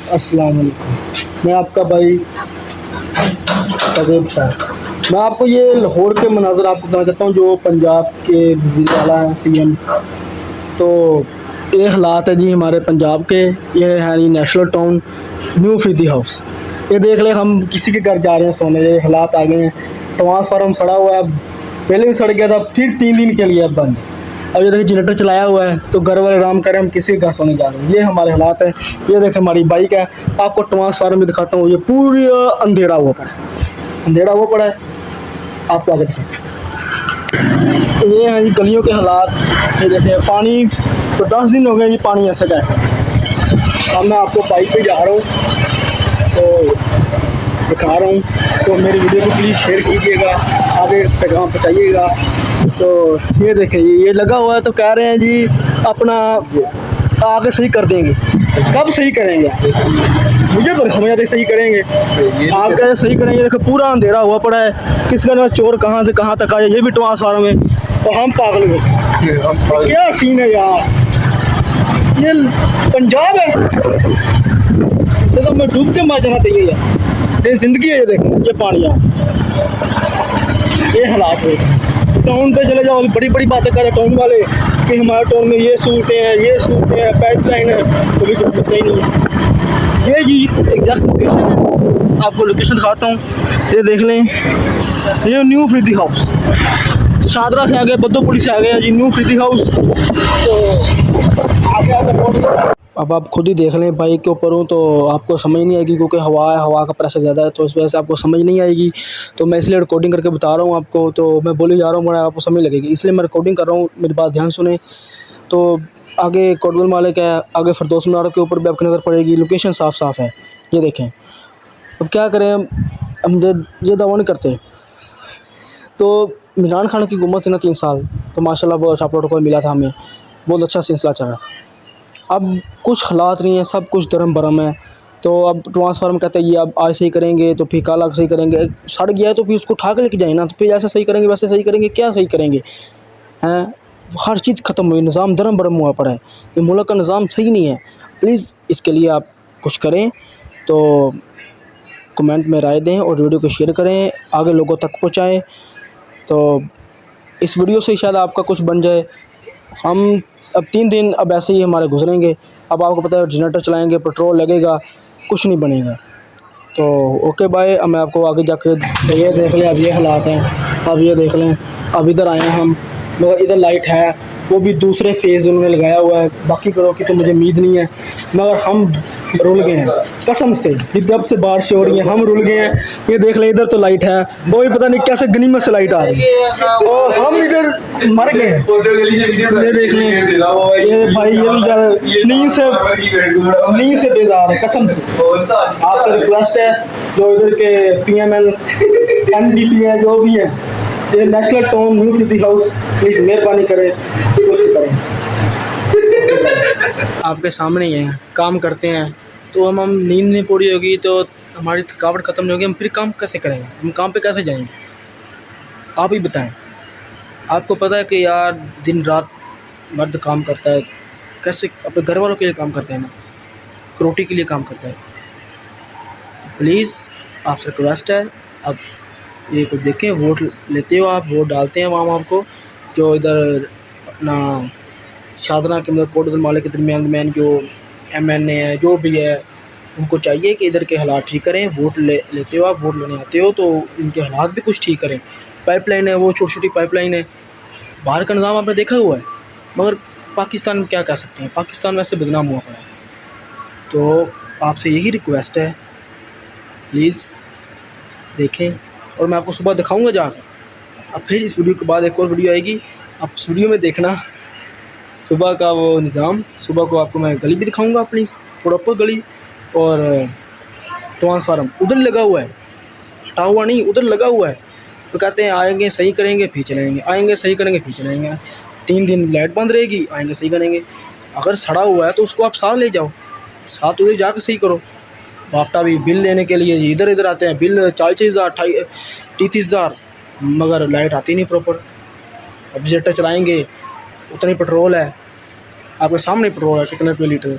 अस्सलाम वालेकुम। मैं आपका भाई तगीब शाह। मैं आपको ये लाहौर के मनाज़र आपको बताना चाहता हूँ, जो पंजाब के वज़ीर आला हैं CM। तो ये हालात है जी हमारे पंजाब के। ये है जी national town new Faridi house. ये देख ले, हम किसी के घर जा रहे हैं सोने, ये हालात आ गए हैं। ट्रांसफार्मर सड़ा हुआ है, पहले भी सड़ गया था, फिर 3 दिन के लिए अब बंद। अब ये देखिए जनरेटर चलाया हुआ है, तो घर वाले आराम करें, हम किसी के घर सोने जा रहे हैं। ये हमारे हालात हैं। ये देखें हमारी बाइक है, आपको ट्रांसफार्मर में दिखाता हूँ। ये पूरी अंधेरा हुआ पड़ा है, अंधेरा हुआ पड़ा है। आपको आगे देखें, ये हैं जी गलियों के हालात। ये देखें पानी, तो 10 दिन हो गए जी पानी ऐसे का है। अब मैं आपको बाइक पे जा रहा हूँ तो दिखा रहा हूँ, तो मेरी वीडियो को प्लीज़ शेयर कीजिएगा, आगे पैगाम पहुँचाइएगा। तो ये देखें ये लगा हुआ है, तो कह रहे हैं जी अपना आगे सही कर देंगे। कब सही करेंगे? मुझे तो समझ आते सही करेंगे, आप कैसे सही करेंगे? देखो पूरा अंधेरा हुआ पड़ा है, किसका ना चोर कहाँ से कहाँ तक आए, ये भी ट्रांसफार्मर में, और हम पागल हुए। क्या सीन है यार, ये पंजाब है, इससे तो मैं डूब के मर जाना चाहिए यार। ये ज़िंदगी है। ये देखो ये पानी है, ये हालात है। टाउन पे चले जाओ, बड़ी बड़ी बातें कर रहे टाउन वाले कि हमारे टाउन में ये सूटें हैं, ये सूटें हैं, पाइप लाइन है, कभी कुछ पता ही नहीं है। ये जी एग्जैक्ट लोकेशन है, आपको लोकेशन दिखाता हूँ। ये देख लें, ये न्यू फरीदी हाउस, शादरा से आगे बद्दोपुरी से आगे है जी न्यू फरीदी हाउस। तो आगे आगे अब आप खुद ही देख लें। बाइक के ऊपर हूँ तो आपको समझ नहीं आएगी, क्योंकि हवा है, हवा का प्रेशर ज़्यादा है, तो इस वजह से आपको समझ नहीं आएगी। तो मैं इसलिए रिकॉर्डिंग करके बता रहा हूँ आपको, तो मैं बोली जा रहा हूँ, बड़ा आपको समझ लगेगी, इसलिए मैं रिकॉर्डिंग कर रहा हूँ। मेरी बात ध्यान सुने। तो आगे कोटगुल मालिक है, आगे फरदौस मीनार के ऊपर भी आपकी नज़र पड़ेगी। लोकेशन साफ़ साफ़ है, ये देखें। अब क्या करें, हम ये दावा नहीं करते। तो इमरान खान की हुकूमत थी ना 3 साल, तो माशाल्लाह बहुत अच्छा प्रोटोकॉल मिला था हमें, बहुत अच्छा सिलसिला चला था। अब कुछ हालात नहीं है, सब कुछ दरम बरम है। तो अब ट्रांसफार्मर कहते हैं ये अब आज सही करेंगे, तो फिर कल सही करेंगे। सड़ गया है तो फिर उसको उठा के लेके जाए ना, तो फिर ऐसे सही करेंगे, वैसे सही करेंगे, क्या सही करेंगे हैं? हर चीज़ ख़त्म हुई, निज़ाम दरम बरम हुआ पड़ा है। ये मुल्क का निज़ाम सही नहीं है। प्लीज़ इसके लिए आप कुछ करें, तो कमेंट में राय दें और वीडियो को शेयर करें, आगे लोगों तक पहुँचाएँ। तो इस वीडियो से शायद आपका कुछ बन जाए। हम अब 3 दिन अब ऐसे ही हमारे गुजरेंगे। अब आपको पता है जनरेटर चलाएंगे, पेट्रोल लगेगा, कुछ नहीं बनेगा। तो ओके बाय। अब मैं आपको आगे जाके ये देख लें, अब ये हालात हैं। अब ये देख लें, अब इधर आए हैं हम, मगर इधर लाइट है, वो भी दूसरे फेज़ उन्होंने लगाया हुआ है। बाकी करो की तो मुझे उम्मीद नहीं है, मगर हम रुल गए हैं कसम से। जब से बारिश हो रही है हम रुल गए हैं। ये देख लें, इधर तो लाइट है, वो भी पता नहीं कैसे गनीमत से लाइट आ रही है, और हम इधर मर गए हैं। ये देख लें, ये भाई ये भी ज़्यादा नींद से बेजार है कसम से। आपसे रिक्वेस्ट है, जो इधर के PML NDP है, जो भी है, ये national town new Faridi house, please मेहरबानी करें, कुछ करें। आपके सामने ही हैं, काम करते हैं, तो हम नींद नहीं पूरी होगी तो हमारी थकावट ख़त्म नहीं होगी, हम फिर काम कैसे करेंगे? हम काम पे कैसे जाएंगे? आप ही बताएं। आपको पता है कि यार दिन रात मर्द काम करता है, कैसे अपने घर वालों के लिए काम करता है ना, रोटी के लिए काम करता है। प्लीज़ आपसे रिक्वेस्ट है, आप ये कुछ देखें, वोट लेते हो आप, वोट डालते हैं वहाँ आपको, जो इधर अपना शादरा के मतलब कोटगुल मालिक के दरमियान जो MNA है, जो भी है, उनको चाहिए कि इधर के हालात ठीक करें। वोट लेते हो आप, वोट लेने आते हो, तो इनके हालात भी कुछ ठीक करें। पाइपलाइन है, वो छोटी छोटी पाइपलाइन है, बाहर का निज़ाम आपने देखा हुआ है, मगर पाकिस्तान में क्या कह सकते हैं, पाकिस्तान वैसे बदनाम हुआ पड़ा है। तो आपसे यही रिक्वेस्ट है, प्लीज़ देखें, और मैं आपको सुबह दिखाऊंगा जाकर। अब फिर इस वीडियो के बाद एक और वीडियो आएगी, आप उस वीडियो में देखना सुबह का वो निज़ाम। सुबह को आपको मैं गली भी दिखाऊंगा अपनी प्रॉपर गली, और ट्रांसफार्मर उधर लगा हुआ है, हटा हुआ नहीं, उधर लगा हुआ है। तो कहते हैं आएंगे सही करेंगे फिर चलाएंगे, आएंगे सही करेंगे फिर चलाएंगे। 3 दिन लाइट बंद रहेगी, आएंगे सही करेंगे। अगर सड़ा हुआ है तो उसको आप साथ ले जाओ, साथ उधर जाकर सही करो। बापटा भी बिल लेने के लिए इधर इधर आते हैं, बिल 40,000 38,000, मगर लाइट आती नहीं प्रॉपर। अब जनरेटर चलाएंगे, उतनी पेट्रोल है, आपके सामने पेट्रोल है कितने रुपये लीटर,